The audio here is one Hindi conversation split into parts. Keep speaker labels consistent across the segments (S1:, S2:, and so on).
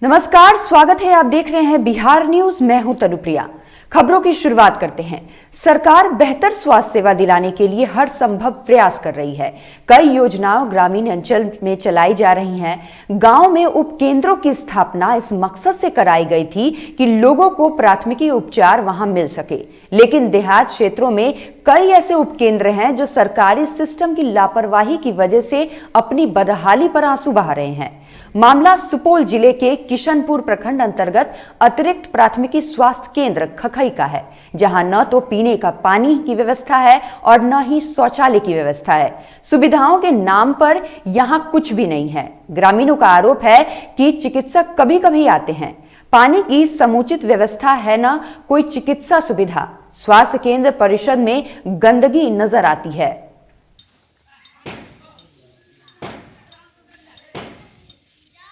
S1: नमस्कार, स्वागत है। आप देख रहे हैं बिहार न्यूज। मैं हूं तनुप्रिया। खबरों की शुरुआत करते हैं। सरकार बेहतर स्वास्थ्य सेवा दिलाने के लिए हर संभव प्रयास कर रही है। कई योजनाएं ग्रामीण अंचल में चलाई जा रही हैं। गांव में उपकेंद्रों की स्थापना इस मकसद से कराई गई थी कि लोगों को प्राथमिकी उपचार वहां मिल सके, लेकिन देहात क्षेत्रों में कई ऐसे उपकेंद्र हैं जो सरकारी सिस्टम की लापरवाही की वजह से अपनी बदहाली पर आंसू बहा रहे हैं। मामला सुपौल जिले के किशनपुर प्रखंड अंतर्गत अतिरिक्त प्राथमिकी स्वास्थ्य केंद्र खखई का है, जहां न तो पीने का पानी की व्यवस्था है और न ही शौचालय की व्यवस्था है। सुविधाओं के नाम पर यहां कुछ भी नहीं है। ग्रामीणों का आरोप है कि चिकित्सक कभी कभी आते हैं। पानी की समुचित व्यवस्था है, न कोई चिकित्सा सुविधा। स्वास्थ्य केंद्र परिषद में गंदगी नजर आती है।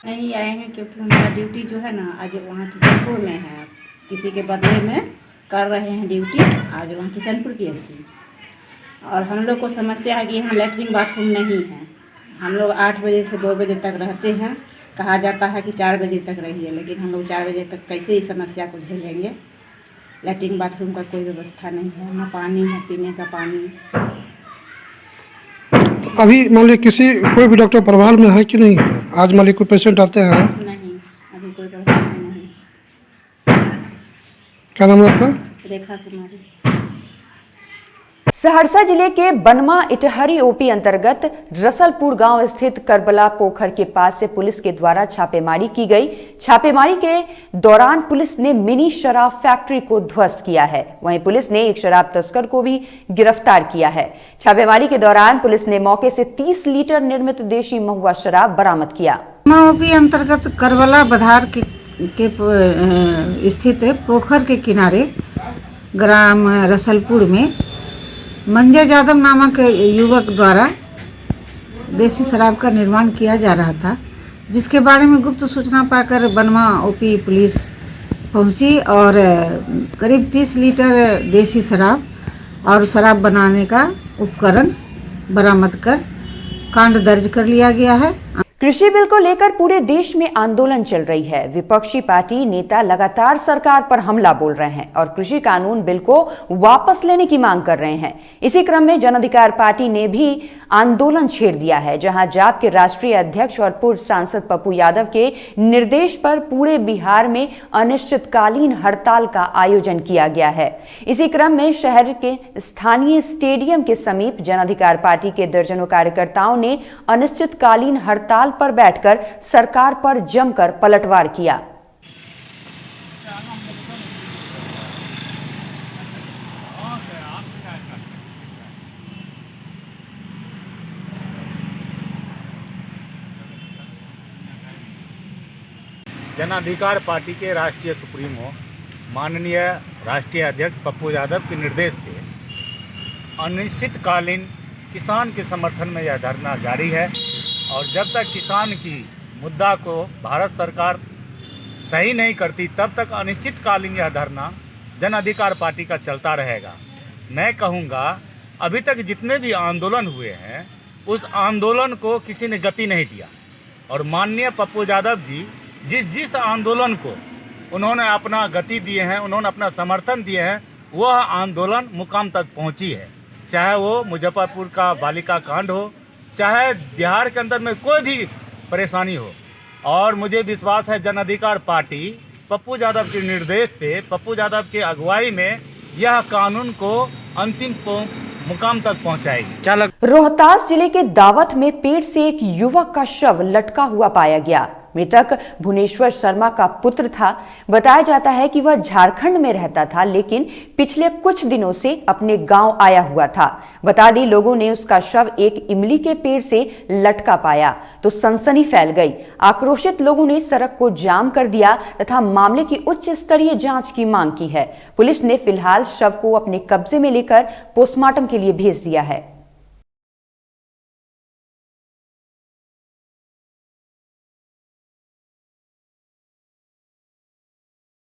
S2: नहीं आए हैं क्योंकि उनका ड्यूटी जो है ना आज वहाँ किशनपुर में है, किसी के बदले में कर रहे हैं ड्यूटी। आज वहाँ किशनपुर की एससी। और हम लोग को समस्या है कि यहाँ लैट्रिन बाथरूम नहीं है। हम लोग 8 बजे से 2 बजे तक रहते हैं। कहा जाता है कि 4 बजे तक रहिए, लेकिन हम लोग 4 बजे तक कैसे इस समस्या को झेलेंगे। लैट्रिन बाथरूम का कोई व्यवस्था नहीं है, ना पानी है, पीने का पानी।
S3: अभी मान लीजिए कोई भी डॉक्टर प्रभाव में है कि नहीं है? आज मान लीजिए कोई पेशेंट आते हैं?
S2: नहीं, अभी कोई प्रभाव में नहीं।
S3: क्या नाम है आपका?
S2: रेखा कुमारी।
S1: सहरसा जिले के बनमा इटहरी ओपी अंतर्गत रसलपुर गांव स्थित करबला पोखर के पास से पुलिस के द्वारा छापेमारी की गई। छापेमारी के दौरान पुलिस ने मिनी शराब फैक्ट्री को ध्वस्त किया है। वहीं पुलिस ने एक शराब तस्कर को भी गिरफ्तार किया है। छापेमारी के दौरान पुलिस ने मौके से 30 लीटर निर्मित देशी महुआ शराब बरामद किया।
S4: ओपी अंतर्गत करबला बधार के स्थित पोखर के किनारे ग्राम रसलपुर में मंजय यादव नामक युवक द्वारा देसी शराब का निर्माण किया जा रहा था, जिसके बारे में गुप्त सूचना पाकर बनमा ओपी पुलिस पहुंची और करीब 30 लीटर देसी शराब और शराब बनाने का उपकरण बरामद कर कांड दर्ज कर लिया गया है।
S1: कृषि बिल को लेकर पूरे देश में आंदोलन चल रही है। विपक्षी पार्टी नेता लगातार सरकार पर हमला बोल रहे हैं और कृषि कानून बिल को वापस लेने की मांग कर रहे हैं। इसी क्रम में जन अधिकार पार्टी ने भी आंदोलन छेड़ दिया है, जहां जाप के राष्ट्रीय अध्यक्ष और पूर्व सांसद पप्पू यादव के निर्देश पर पूरे बिहार में अनिश्चितकालीन हड़ताल का आयोजन किया गया है। इसी क्रम में शहर के स्थानीय स्टेडियम के समीप जन अधिकार पार्टी के दर्जनों कार्यकर्ताओं ने अनिश्चितकालीन हड़ताल पर बैठकर सरकार पर जमकर पलटवार किया।
S5: जन अधिकार पार्टी के राष्ट्रीय सुप्रीमो माननीय राष्ट्रीय अध्यक्ष पप्पू यादव के निर्देश पे अनिश्चितकालीन किसान के समर्थन में यह धरना जारी है। और जब तक किसान की मुद्दा को भारत सरकार सही नहीं करती, तब तक अनिश्चितकालीन यह धरना जन अधिकार पार्टी का चलता रहेगा। मैं कहूँगा, अभी तक जितने भी आंदोलन हुए हैं उस आंदोलन को किसी ने गति नहीं दिया। और माननीय पप्पू यादव जी जिस आंदोलन को उन्होंने अपना गति दिए हैं, उन्होंने अपना समर्थन दिए हैं, वह आंदोलन मुकाम तक पहुंची है। चाहे वो मुजफ्फरपुर का बालिका कांड हो, चाहे बिहार के अंदर में कोई भी परेशानी हो। और मुझे विश्वास है जन अधिकार पार्टी पप्पू यादव के निर्देश पे, पप्पू यादव के अगुवाई में यह कानून को अंतिम मुकाम तक पहुंचाएगी।
S1: रोहतास जिले के दावत में पेड़ से एक युवक का शव लटका हुआ पाया गया। मृतक भुवनेश्वर शर्मा का पुत्र था। बताया जाता है कि वह झारखंड में रहता था, लेकिन पिछले कुछ दिनों से अपने गांव आया हुआ था। बता दी, लोगों ने उसका शव एक इमली के पेड़ से लटका पाया तो सनसनी फैल गई। आक्रोशित लोगों ने सड़क को जाम कर दिया तथा मामले की उच्च स्तरीय जांच की मांग की है। पुलिस ने फिलहाल शव को अपने कब्जे में लेकर पोस्टमार्टम के लिए भेज दिया है।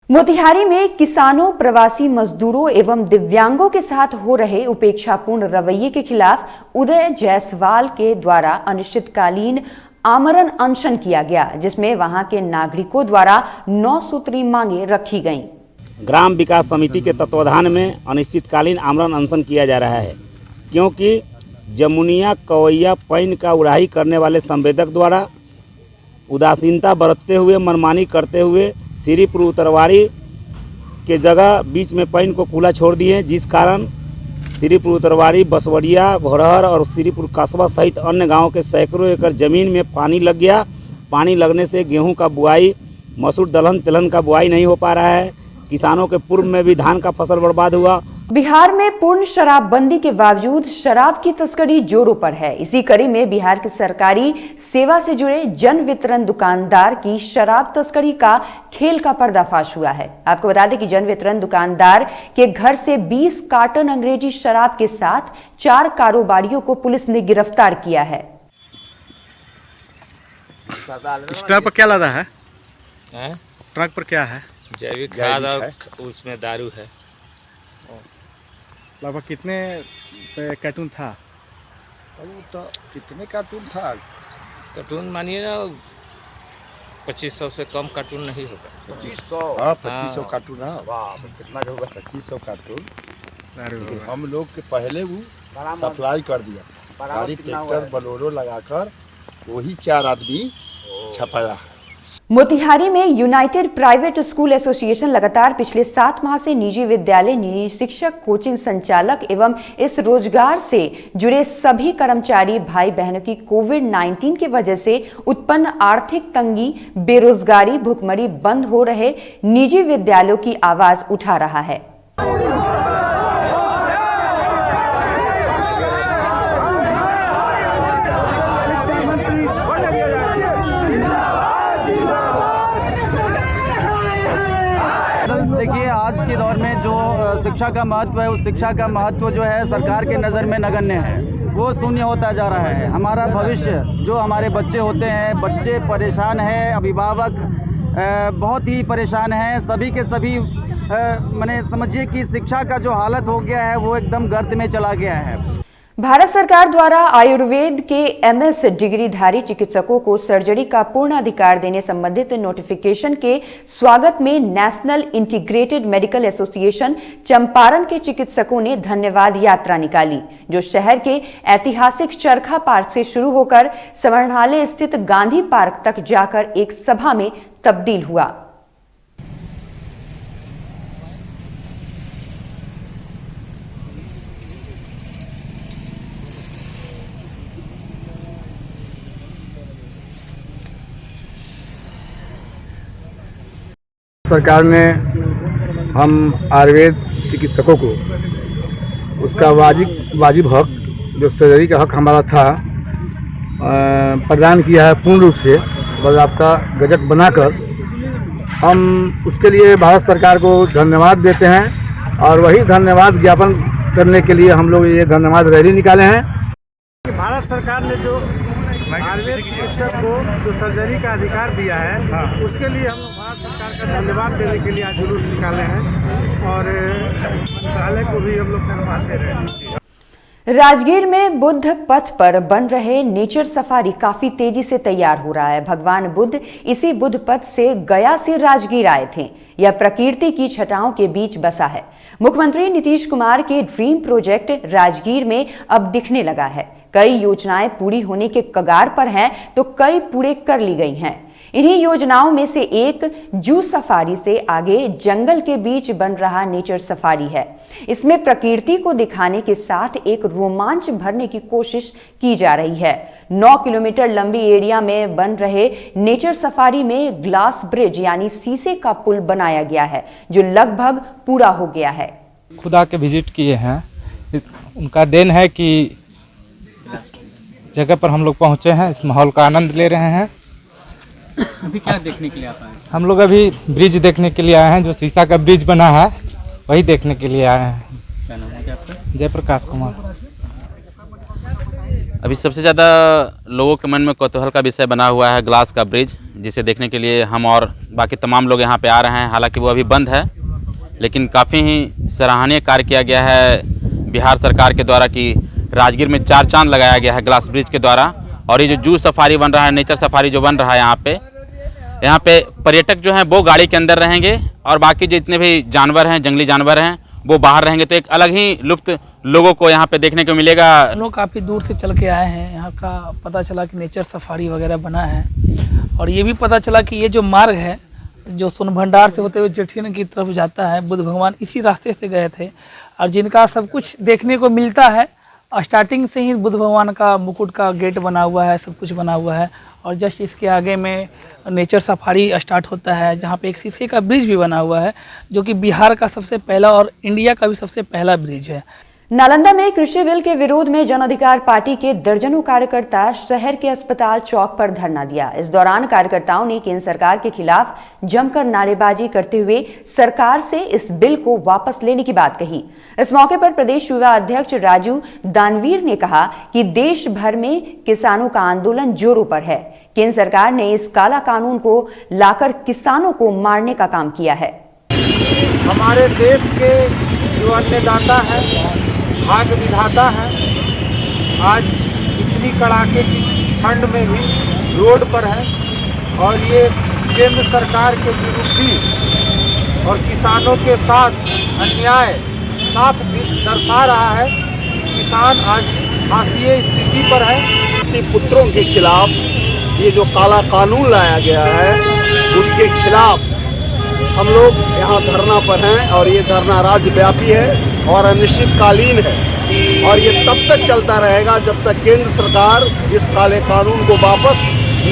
S1: मोतिहारी में किसानों, प्रवासी मजदूरों एवं दिव्यांगों के साथ हो रहे उपेक्षापूर्ण रवैये के खिलाफ उदय जायसवाल के द्वारा अनिश्चितकालीन आमरण अनशन किया गया, जिसमें वहां के नागरिकों द्वारा 9 सूत्री मांगे रखी गईं।
S6: ग्राम विकास समिति के तत्वाधान में अनिश्चितकालीन आमरण अनशन किया जा रहा है, क्योंकि जमुनिया कवैया पैन का उड़ाही करने वाले संवेदक द्वारा उदासीनता बरतते हुए मनमानी करते हुए श्रीपुर उत्तरवाड़ी के जगह बीच में पैन को खुला छोड़ दिए, जिस कारण श्रीपुर उत्तरवाड़ी, बसवड़िया, भोरहर और श्रीपुर कस्बा सहित अन्य गांवों के सैकड़ों एकड़ जमीन में पानी लग गया। पानी लगने से गेहूं का बुआई, मसूर, दलहन, तिलहन का बुआई नहीं हो पा रहा है। किसानों के पूर्व में भी धान का फसल बर्बाद हुआ।
S1: बिहार में पूर्ण शराबबंदी के बावजूद शराब की तस्करी जोरों पर है। इसी कड़ी में बिहार के सरकारी सेवा से जुड़े जन वितरण दुकानदार की शराब तस्करी का खेल का पर्दाफाश हुआ है। आपको बता दें कि जन वितरण दुकानदार के घर से 20 कार्टन अंग्रेजी शराब के साथ 4 कारोबारियों को पुलिस ने गिरफ्तार किया है।
S7: ट्रक पर क्या लदा है? ट्रक पर क्या है?
S8: जैविक खाद और उसमें दारू है।
S7: लगभग कितने कार्टून था?
S9: तो कितने कार्टून था?
S8: कार्टून मानिए ना 2500 से कम कार्टून नहीं होगा।
S9: 2500? हाँ, 2500 कार्टून। हाँ, वाह, कितना होगा? 2500 कार्टून। हम लोग के पहले वो सप्लाई कर दिया, गाड़ी ट्रैक्टर बोलेरो लगाकर वही 4 आदमी छपाया।
S1: मोतिहारी में यूनाइटेड प्राइवेट स्कूल एसोसिएशन लगातार पिछले 7 माह से निजी विद्यालय, निजी शिक्षक, कोचिंग संचालक एवं इस रोजगार से जुड़े सभी कर्मचारी भाई बहनों की कोविड-19 की वजह से उत्पन्न आर्थिक तंगी, बेरोजगारी, भुखमरी बंद हो रहे निजी विद्यालयों की आवाज उठा रहा है।
S10: देखिए, आज के दौर में जो शिक्षा का महत्व है, उस शिक्षा का महत्व जो है सरकार के नज़र में नगण्य है, वो शून्य होता जा रहा है। हमारा भविष्य, जो हमारे बच्चे होते हैं, बच्चे परेशान हैं, अभिभावक बहुत ही परेशान हैं। सभी के सभी माने समझिए कि शिक्षा का जो हालत हो गया है वो एकदम गर्त में चला गया है।
S1: भारत सरकार द्वारा आयुर्वेद के MS डिग्रीधारी चिकित्सकों को सर्जरी का पूर्ण अधिकार देने संबंधित नोटिफिकेशन के स्वागत में national integrated medical association Champaran के चिकित्सकों ने धन्यवाद यात्रा निकाली, जो शहर के ऐतिहासिक चरखा पार्क से शुरू होकर समाहरणालय स्थित गांधी पार्क तक जाकर एक सभा में तब्दील हुआ।
S11: सरकार ने हम आयुर्वेद चिकित्सकों को उसका वाजिब हक, जो सर्जरी का हक हमारा था, प्रदान किया है पूर्ण रूप से बाकायदा गजट बनाकर। हम उसके लिए भारत सरकार को धन्यवाद देते हैं और वही धन्यवाद ज्ञापन करने के लिए हम लोग ये धन्यवाद रैली निकाले हैं।
S7: भारत सरकार ने जो आयुर्वेद चिकित्सक को जो सर्जरी का अधिकार दिया है, उसके लिए हम लोग भारत सरकार का धन्यवाद देने के लिए आज जुलूस निकाले हैं और मंत्रालय को भी हम लोग धन्यवाद दे रहे हैं।
S1: राजगीर में बुद्ध पथ पर बन रहे नेचर सफारी काफी तेजी से तैयार हो रहा है। भगवान बुद्ध इसी बुद्ध पथ से गया से राजगीर आए थे। यह प्रकृति की छटाओं के बीच बसा है। मुख्यमंत्री नीतीश कुमार के ड्रीम प्रोजेक्ट राजगीर में अब दिखने लगा है। कई योजनाएं पूरी होने के कगार पर हैं, तो कई पूरे कर ली गई हैं। इन्हीं योजनाओं में से एक जू सफारी से आगे जंगल के बीच बन रहा नेचर सफारी है। इसमें प्रकृति को दिखाने के साथ एक रोमांच भरने की कोशिश की जा रही है। 9 किलोमीटर लंबी एरिया में बन रहे नेचर सफारी में ग्लास ब्रिज यानी शीशे का पुल बनाया गया है, जो लगभग पूरा हो गया है।
S12: खुदा के विजिट किए हैं, उनका देन है कि इस जगह पर हम लोग पहुंचे हैं, इस माहौल का आनंद ले रहे हैं।
S10: अभी क्या देखने के लिए आप आए?
S12: हम लोग अभी ब्रिज देखने के लिए आए हैं, जो शीशा का ब्रिज बना है वही देखने के लिए आए हैं।
S10: क्या नाम है आपका?
S12: जयप्रकाश कुमार।
S13: अभी सबसे ज़्यादा लोगों के मन में कौतूहल का विषय बना हुआ है ग्लास का ब्रिज, जिसे देखने के लिए हम और बाकी तमाम लोग यहाँ पे आ रहे हैं। हालांकि वो अभी बंद है, लेकिन काफ़ी ही सराहनीय कार्य किया गया है बिहार सरकार के द्वारा कि राजगीर में 4 चांद लगाया गया है ग्लास ब्रिज के द्वारा। और ये जो जू सफारी बन रहा है, नेचर सफारी जो बन रहा है यहाँ पे पर्यटक जो हैं वो गाड़ी के अंदर रहेंगे और बाकी जितने भी जानवर हैं, जंगली जानवर हैं, वो बाहर रहेंगे। तो एक अलग ही लुत्फ लोगों को यहाँ पे देखने को मिलेगा।
S14: हम लोग काफ़ी दूर से चल के आए हैं, यहाँ का पता चला कि नेचर सफारी वगैरह बना है और ये भी पता चला कि ये जो मार्ग है जो सोनभंडार से होते हुए जेठियन की तरफ जाता है, बुद्ध भगवान इसी रास्ते से गए थे और जिनका सब कुछ देखने को मिलता है। स्टार्टिंग से ही बुद्ध भगवान का मुकुट का गेट बना हुआ है, सब कुछ बना हुआ है और जस्ट इसके आगे में नेचर सफारी स्टार्ट होता है, जहाँ पे एक शीशे का ब्रिज भी बना हुआ है जो कि बिहार का सबसे पहला और इंडिया का भी सबसे पहला ब्रिज है।
S1: नालंदा में कृषि बिल के विरोध में जन अधिकार पार्टी के दर्जनों कार्यकर्ता शहर के अस्पताल चौक पर धरना दिया। इस दौरान कार्यकर्ताओं ने केंद्र सरकार के खिलाफ जमकर नारेबाजी करते हुए सरकार से इस बिल को वापस लेने की बात कही। इस मौके पर प्रदेश युवा अध्यक्ष राजू दानवीर ने कहा कि देश भर में किसानों का आंदोलन जोरों पर है। केंद्र सरकार ने इस काला कानून को लाकर किसानों को मारने का काम किया है।
S7: हमारे देश के जो अन्नदाता है, भाग्य विधाता है, आज इतनी कड़ाके की ठंड में भी रोड पर है और ये केंद्र सरकार के विरोधी और किसानों के साथ अन्याय साफ दर्शा रहा है। किसान आज हाशिए स्थिति पर है।
S9: पुत्रों के खिलाफ ये जो काला कानून लाया गया है उसके खिलाफ हम लोग यहाँ धरना पर हैं और ये धरना राज्यव्यापी है और अनिश्चितकालीन है और ये तब तक चलता रहेगा जब तक केंद्र सरकार इस काले कानून को वापस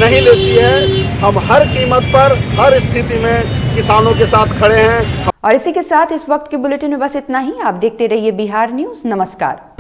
S9: नहीं लेती है। हम हर कीमत पर, हर स्थिति में किसानों के साथ खड़े हैं।
S1: और इसी के साथ इस वक्त के बुलेटिन में बस इतना ही। आप देखते रहिए बिहार न्यूज़। नमस्कार।